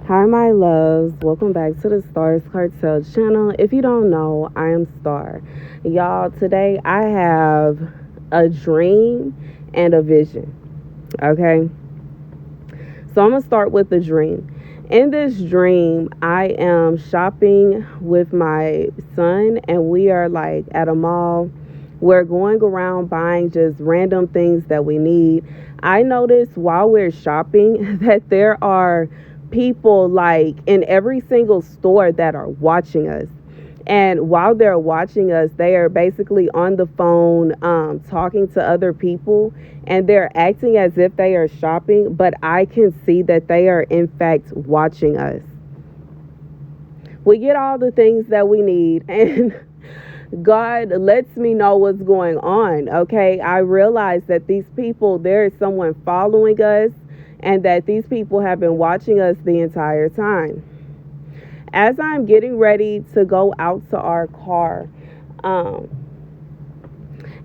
Hi, my loves. Welcome back to the Starscartel channel. If you don't know, I am Star. Y'all, today I have a dream and a vision. Okay? So I'm going to start with the dream. In this dream, I am shopping with my son, and we are like at a mall. We're going around buying just random things that we need. I noticed while we're shopping that there are people like in every single store that are watching us. And while they're watching us, they are basically on the phone talking to other people, and they're acting as if they are shopping, but I can see that they are in fact watching us. We get all the things that we need, and God lets me know what's going on. Okay, I realize that these people, there is someone following us, and that these people have been watching us the entire time. As I'm getting ready to go out to our car,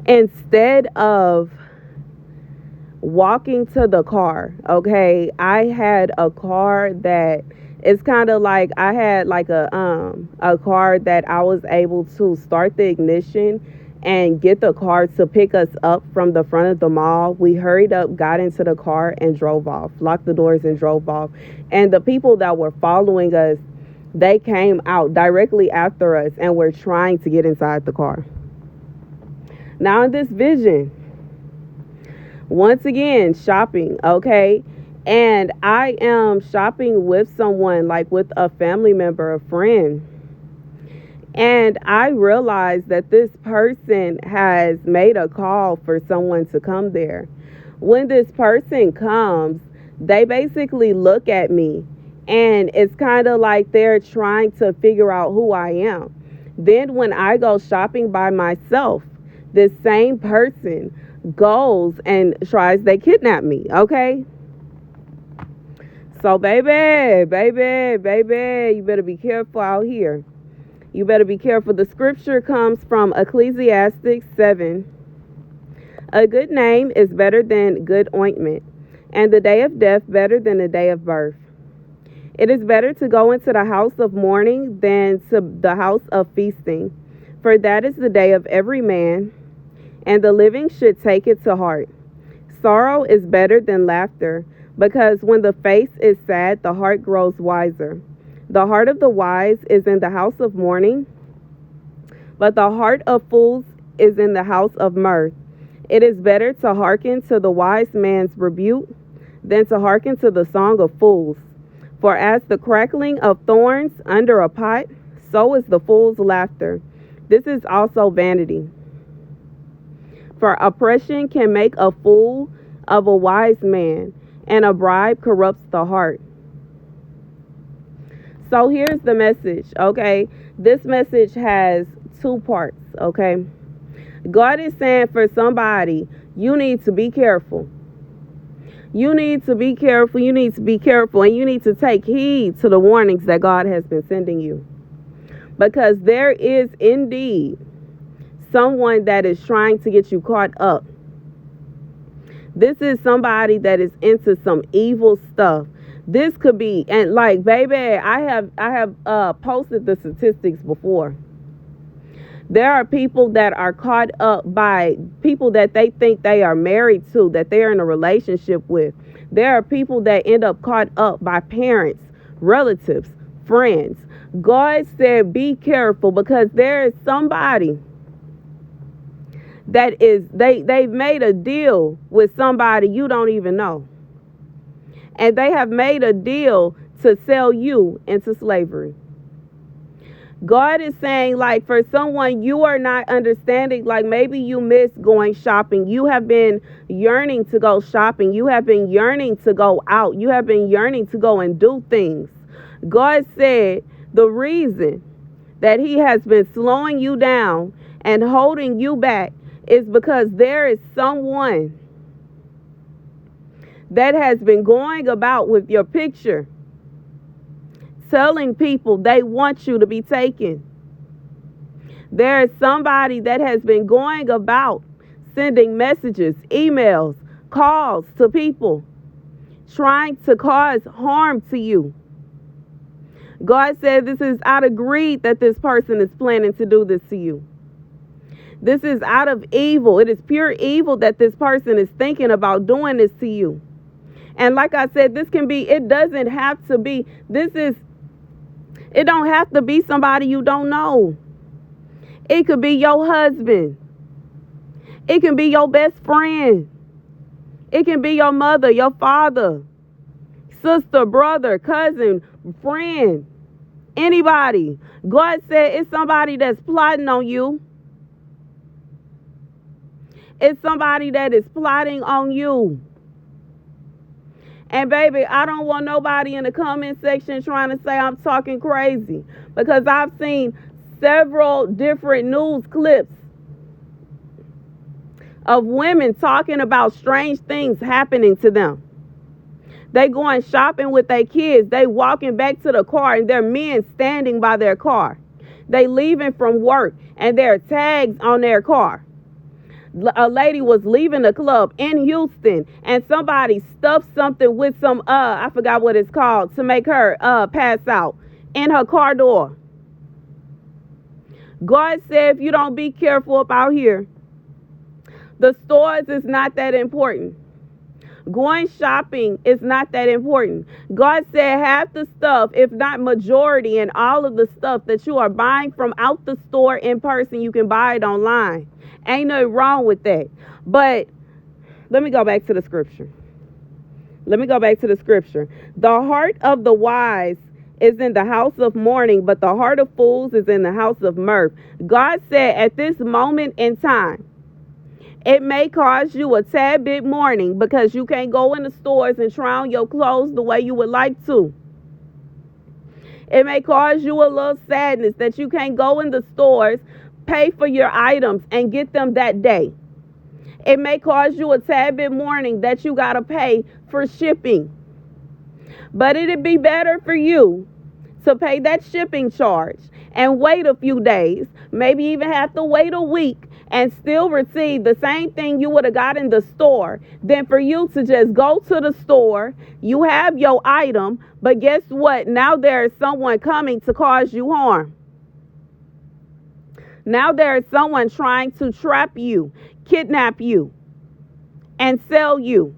instead of walking to the car, okay, I had a car that it's kind of like I had like a car that I was able to start the ignition and get the car to pick us up from the front of the mall. We hurried up, got into the car, and drove off, locked the doors and drove off. And the people that were following us, they came out directly after us and were trying to get inside the car. Now in this vision, once again, shopping, okay? And I am shopping with someone, like with a family member, a friend. And I realized that this person has made a call for someone to come there. When this person comes, they basically look at me, and it's kind of like they're trying to figure out who I am. Then when I go shopping by myself, this same person goes and tries, they kidnap me, okay? So baby, you better be careful out here. You better be careful. The scripture comes from Ecclesiastes 7. A good name is better than good ointment, and the day of death better than the day of birth. It is better to go into the house of mourning than to the house of feasting, for that is the day of every man, and the living should take it to heart. Sorrow is better than laughter, because when the face is sad, the heart grows wiser. The heart of the wise is in the house of mourning, but the heart of fools is in the house of mirth. It is better to hearken to the wise man's rebuke than to hearken to the song of fools. For as the crackling of thorns under a pot, so is the fool's laughter. This is also vanity. For oppression can make a fool of a wise man, and a bribe corrupts the heart. So here's the message, okay? This message has two parts, okay? God is saying for somebody, you need to be careful. You need to be careful. You need to be careful. And you need to take heed to the warnings that God has been sending you. Because there is indeed someone that is trying to get you caught up. This is somebody that is into some evil stuff. This could be, and like, baby, I have posted the statistics before. There are people that are caught up by people that they think they are married to, that they're in a relationship with. There are people that end up caught up by parents, relatives, friends. God said, be careful, because there is somebody that is, they've made a deal with somebody you don't even know. And they have made a deal to sell you into slavery. God is saying, like, for someone, you are not understanding, like maybe you miss going shopping. You have been yearning to go shopping. You have been yearning to go out. You have been yearning to go and do things. God said the reason that he has been slowing you down and holding you back is because there is someone that has been going about with your picture, telling people they want you to be taken. There is somebody that has been going about sending messages, emails, calls to people, trying to cause harm to you. God said this is out of greed that this person is planning to do this to you. This is out of evil. It is pure evil that this person is thinking about doing this to you. And like I said, this can be, it doesn't have to be, it don't have to be somebody you don't know. It could be your husband. It can be your best friend. It can be your mother, your father, sister, brother, cousin, friend, anybody. God said it's somebody that's plotting on you. It's somebody that is plotting on you. And baby, I don't want nobody in the comment section trying to say I'm talking crazy, because I've seen several different news clips of women talking about strange things happening to them. They going shopping with their kids. They walking back to the car and their men standing by their car. They leaving from work and there are tags on their car. A lady was leaving the club in Houston and somebody stuffed something with some, I forgot what it's called, to make her pass out in her car door. God said if you don't be careful up out here, the stores is not that important. Going shopping is not that important. God said half the stuff, if not majority, and all of the stuff that you are buying from out the store in person, you can buy it online. Ain't nothing wrong with that. But let me go back to the scripture. The heart of the wise is in the house of mourning, but the heart of fools is in the house of mirth. God said at this moment in time, it may cause you a tad bit mourning because you can't go in the stores and try on your clothes the way you would like to. It may cause you a little sadness that you can't go in the stores, pay for your items, and get them that day. It may cause you a tad bit mourning that you got to pay for shipping. But it'd be better for you to pay that shipping charge and wait a few days, maybe even have to wait a week, and still receive the same thing you would have got in the store than for you to just go to the store, you have your item, but guess what? Now there is someone coming to cause you harm. Now there is someone trying to trap you, kidnap you, and sell you.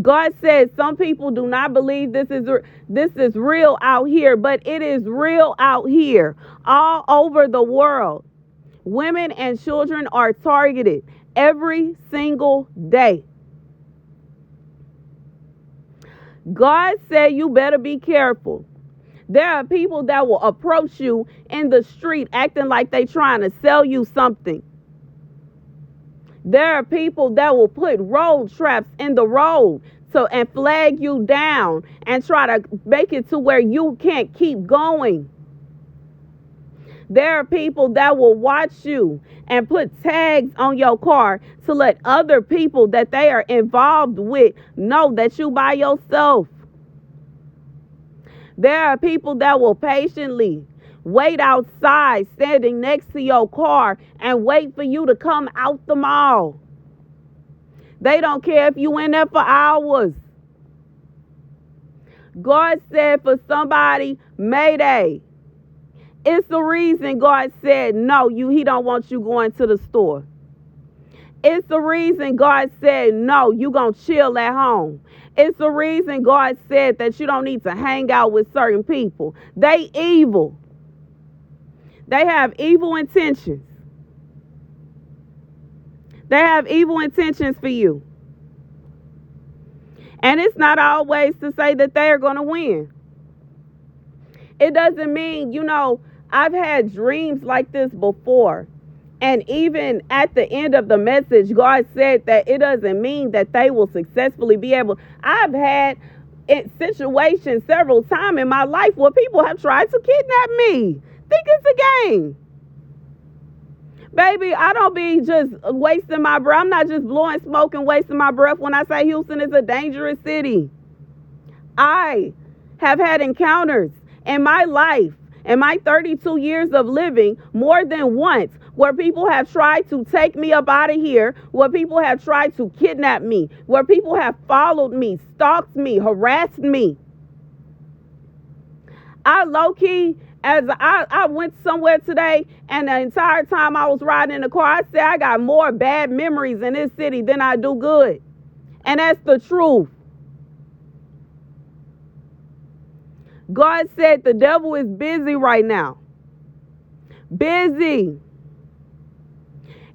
God says some people do not believe this is real out here, but it is real out here all over the world. Women and children are targeted every single day. God said you better be careful. There are people that will approach you in the street acting like they trying to sell you something. There are people that will put road traps in the road and flag you down and try to make it to where you can't keep going. There are people that will watch you and put tags on your car to let other people that they are involved with know that you by yourself. There are people that will patiently wait outside, standing next to your car, and wait for you to come out the mall. They don't care if you in there for hours. God said for somebody, Mayday. It's the reason God said, no, he don't want you going to the store. It's the reason God said, no, you going to chill at home. It's the reason God said that you don't need to hang out with certain people. They evil. They have evil intentions. They have evil intentions for you. And it's not always to say that they are going to win. It doesn't mean, I've had dreams like this before. And even at the end of the message, God said that it doesn't mean that they will successfully be able. I've had situations several times in my life where people have tried to kidnap me. Think it's a game. Baby, I don't be just wasting my breath. I'm not just blowing smoke and wasting my breath when I say Houston is a dangerous city. I have had encounters in my life, in my 32 years of living, more than once, where people have tried to take me up out of here, where people have tried to kidnap me, where people have followed me, stalked me, harassed me. I low key, as I went somewhere today, and the entire time I was riding in the car, I said I got more bad memories in this city than I do good. And that's the truth. God said the devil is busy right now. Busy.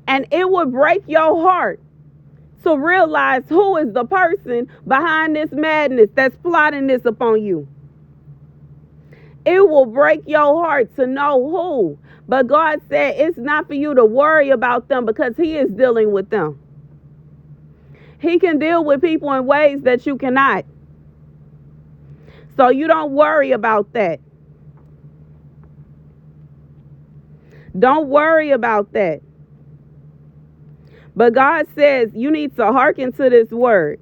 And it would break your heart to realize who is the person behind this madness that's plotting this upon you. It will break your heart to know who. But God said it's not for you to worry about them because He is dealing with them. He can deal with people in ways that you cannot. So you don't worry about that. Don't worry about that. But God says you need to hearken to this word.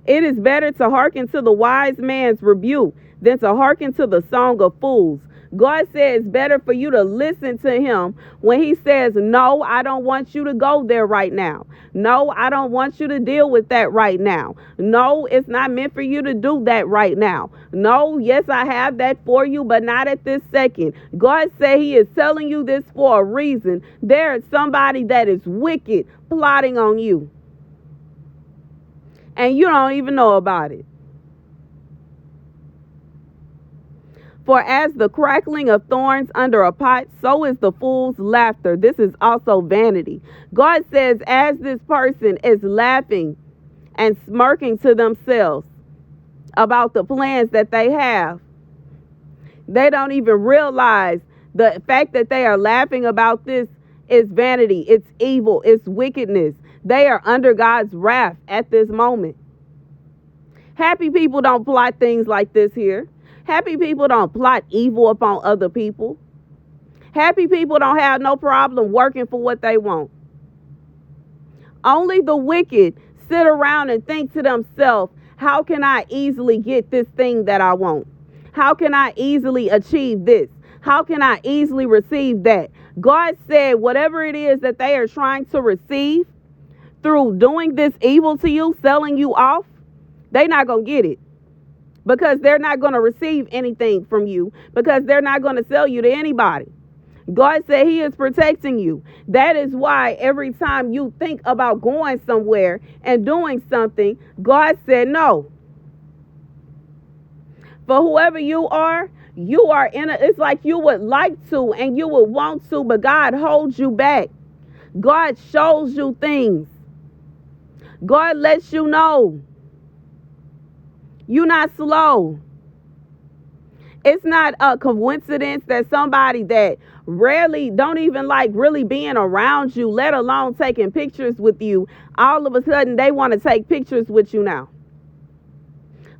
It is better to hearken to the wise man's rebuke than to hearken to the song of fools. God says it's better for you to listen to him when he says, no, I don't want you to go there right now. No, I don't want you to deal with that right now. No, it's not meant for you to do that right now. No, yes, I have that for you, but not at this second. God said he is telling you this for a reason. There is somebody that is wicked plotting on you, and you don't even know about it. For as the crackling of thorns under a pot, so is the fool's laughter. This is also vanity. God says as this person is laughing and smirking to themselves about the plans that they have, they don't even realize the fact that they are laughing about this is vanity. It's evil. It's wickedness. They are under God's wrath at this moment. Happy people don't plot things like this here. Happy people don't plot evil upon other people. Happy people don't have no problem working for what they want. Only the wicked sit around and think to themselves, how can I easily get this thing that I want? How can I easily achieve this? How can I easily receive that? God said whatever it is that they are trying to receive through doing this evil to you, selling you off, they're not going to get it. Because they're not going to receive anything from you. Because they're not going to sell you to anybody. God said he is protecting you. That is why every time you think about going somewhere and doing something, God said no. For whoever you are it's like you would like to and you would want to, but God holds you back. God shows you things. God lets you know. You're not slow. It's not a coincidence that somebody that rarely don't even like really being around you, let alone taking pictures with you, all of a sudden they want to take pictures with you now.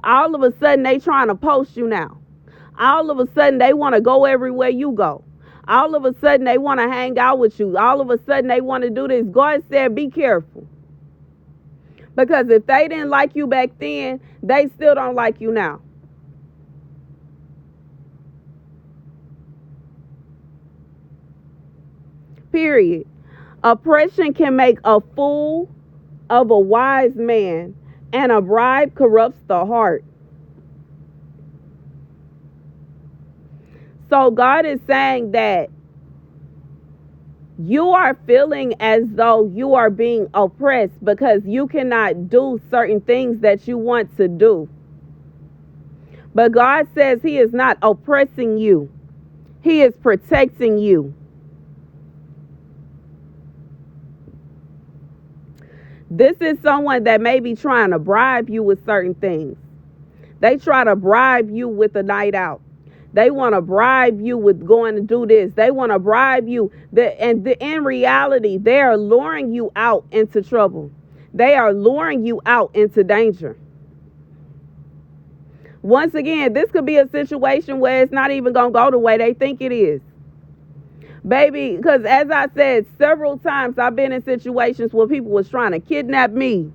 All of a sudden they trying to post you now. All of a sudden they want to go everywhere you go. All of a sudden they want to hang out with you. All of a sudden they want to do this. God said, be careful. Because if they didn't like you back then, they still don't like you now. Period. Oppression can make a fool of a wise man, and a bribe corrupts the heart. So God is saying that you are feeling as though you are being oppressed because you cannot do certain things that you want to do. But God says he is not oppressing you. He is protecting you. This is someone that may be trying to bribe you with certain things. They try to bribe you with a night out. They want to bribe you with going to do this. They want to bribe you. In reality, they are luring you out into trouble. They are luring you out into danger. Once again, this could be a situation where it's not even going to go the way they think it is. Baby, because as I said several times, I've been in situations where people was trying to kidnap me.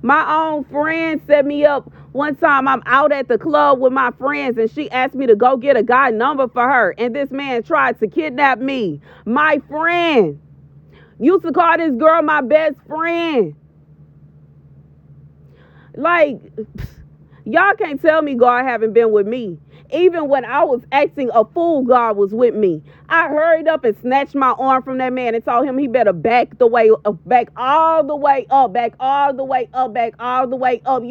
My own friend set me up. One time I'm out at the club with my friends and she asked me to go get a guy number for her. And this man tried to kidnap me. My friend. Used to call this girl my best friend. Like, Y'all can't tell me God haven't been with me. Even when I was acting a fool, God was with me. I hurried up and snatched my arm from that man and told him he better back the way up, back all the way up, back all the way up, back all the way up.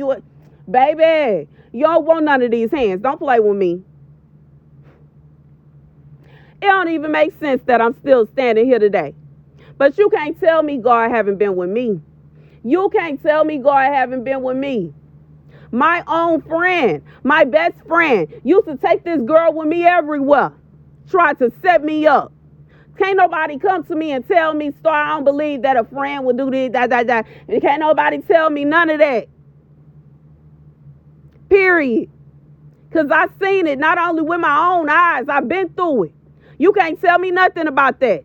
Baby, you don't want none of these hands. Don't play with me. It don't even make sense that I'm still standing here today. But you can't tell me God haven't been with me. You can't tell me God haven't been with me. My own friend, my best friend, used to take this girl with me everywhere. Tried to set me up. Can't nobody come to me and tell me, Star, I don't believe that a friend would do this, that. And can't nobody tell me none of that. Period. Because I seen it not only with my own eyes, I've been through it. You can't tell me nothing about that.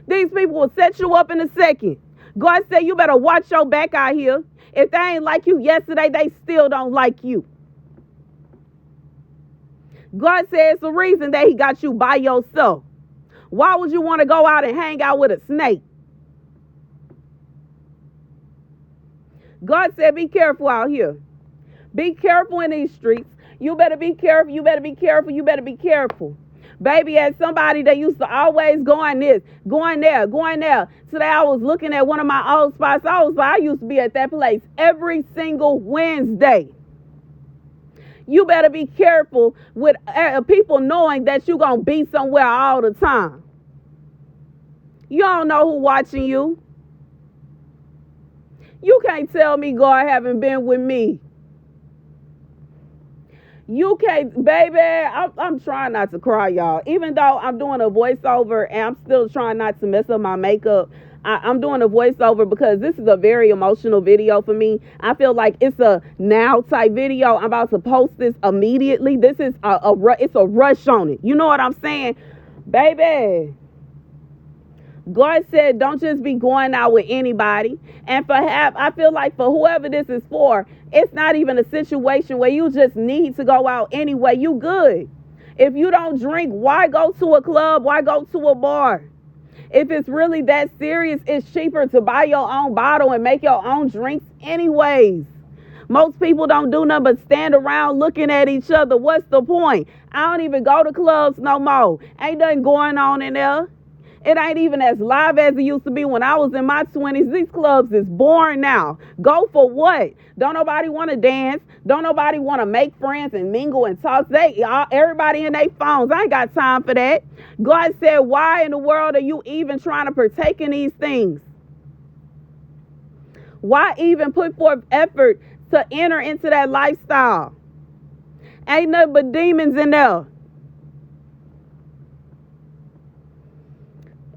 These people will set you up in a second. God said you better watch your back out here. If they ain't like you yesterday, they still don't like you. God said it's the reason that he got you by yourself. Why would you want to go out and hang out with a snake? God said be careful out here. Be careful in these streets. You better be careful. You better be careful. You better be careful. Baby, as somebody that used to always going this, going there, going there. Today I was looking at one of my old spots. I used to be at that place every single Wednesday. You better be careful with people knowing that you're going to be somewhere all the time. You don't know who watching you. You can't tell me God haven't been with me. You can't, baby, I'm trying not to cry, y'all. Even though I'm doing a voiceover and I'm still trying not to mess up my makeup, I'm doing a voiceover because this is a very emotional video for me. I feel like it's a now type video. I'm about to post this immediately. This is it's a rush on it. You know what I'm saying? Baby, God said don't just be going out with anybody. And I feel like for whoever this is for, it's not even a situation where you just need to go out anyway. You good. If you don't drink, why go to a club? Why go to a bar? If it's really that serious, it's cheaper to buy your own bottle and make your own drinks anyways. Most people don't do nothing but stand around looking at each other. What's the point? I don't even go to clubs no more. Ain't nothing going on in there. It ain't even as live as it used to be when I was in my 20s. These clubs is boring now. Go for what? Don't nobody want to dance. Don't nobody want to make friends and mingle and talk. Everybody in their phones. I ain't got time for that. God said, why in the world are you even trying to partake in these things? Why even put forth effort to enter into that lifestyle? Ain't nothing but demons in there.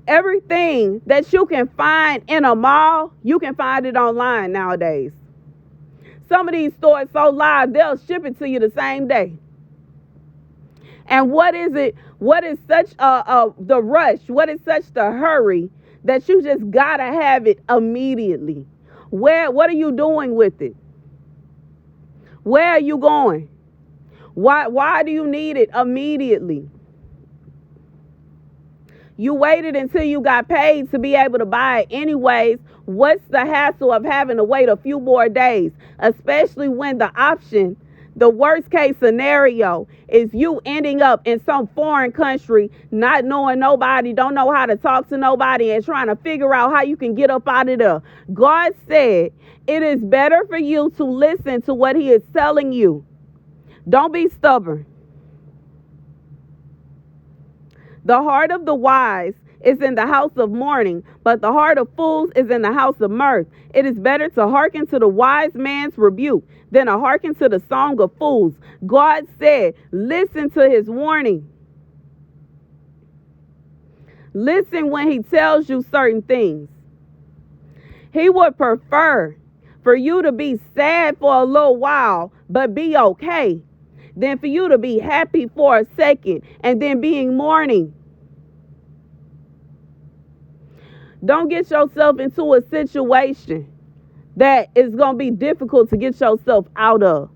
Everything that you can find in a mall, you can find it online nowadays. Some of these stores so live, they'll ship it to you the same day. And what is it? What is such the rush? What is such the hurry that you just gotta have it immediately? What are you doing with it? Where are you going? Why do you need it immediately? You waited until you got paid to be able to buy it anyways. What's the hassle of having to wait a few more days? Especially when the option, the worst case scenario, is you ending up in some foreign country, not knowing nobody, don't know how to talk to nobody, and trying to figure out how you can get up out of there. God said it is better for you to listen to what he is telling you. Don't be stubborn. The heart of the wise is in the house of mourning, but the heart of fools is in the house of mirth. It is better to hearken to the wise man's rebuke than to hearken to the song of fools. God said, listen to his warning. Listen when he tells you certain things. He would prefer for you to be sad for a little while, but be okay, than for you to be happy for a second and then being mourning. Don't get yourself into a situation that is going to be difficult to get yourself out of.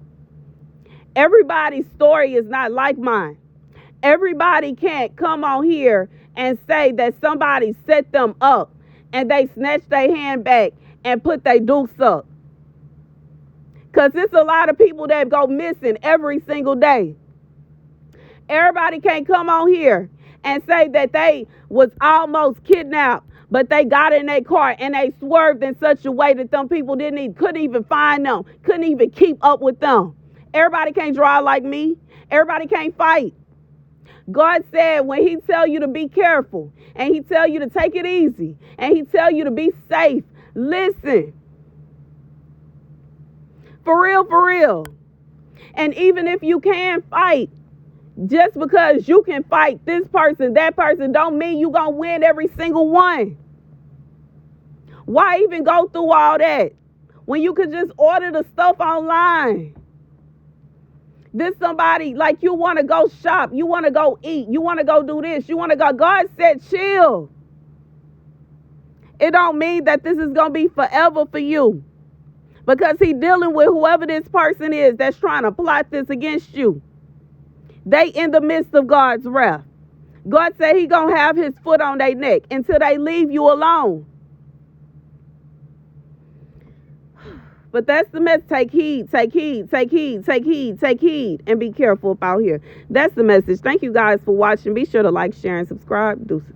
Everybody's story is not like mine. Everybody can't come on here and say that somebody set them up and they snatched their hand back and put their dukes up. Because it's a lot of people that go missing every single day. Everybody can't come on here and say that they was almost kidnapped, but they got in their car and they swerved in such a way that them people couldn't even find them, couldn't even keep up with them. Everybody can't drive like me. Everybody can't fight. God said when he tell you to be careful and he tell you to take it easy and he tell you to be safe, listen. For real, for real. And even if you can fight, just because you can fight this person, that person, don't mean you gonna win every single one. Why even go through all that when you could just order the stuff online? This somebody, like, you want to go shop, you want to go eat, you want to go do this, you want to go. God said chill. It don't mean that this is going to be forever for you, because he dealing with whoever this person is that's trying to plot this against you. They in the midst of God's wrath. God said he going to have his foot on their neck until they leave you alone. But that's the message. Take heed, take heed, take heed, take heed, take heed, and be careful up out here. That's the message. Thank you guys for watching. Be sure to like, share, and subscribe. Deuces.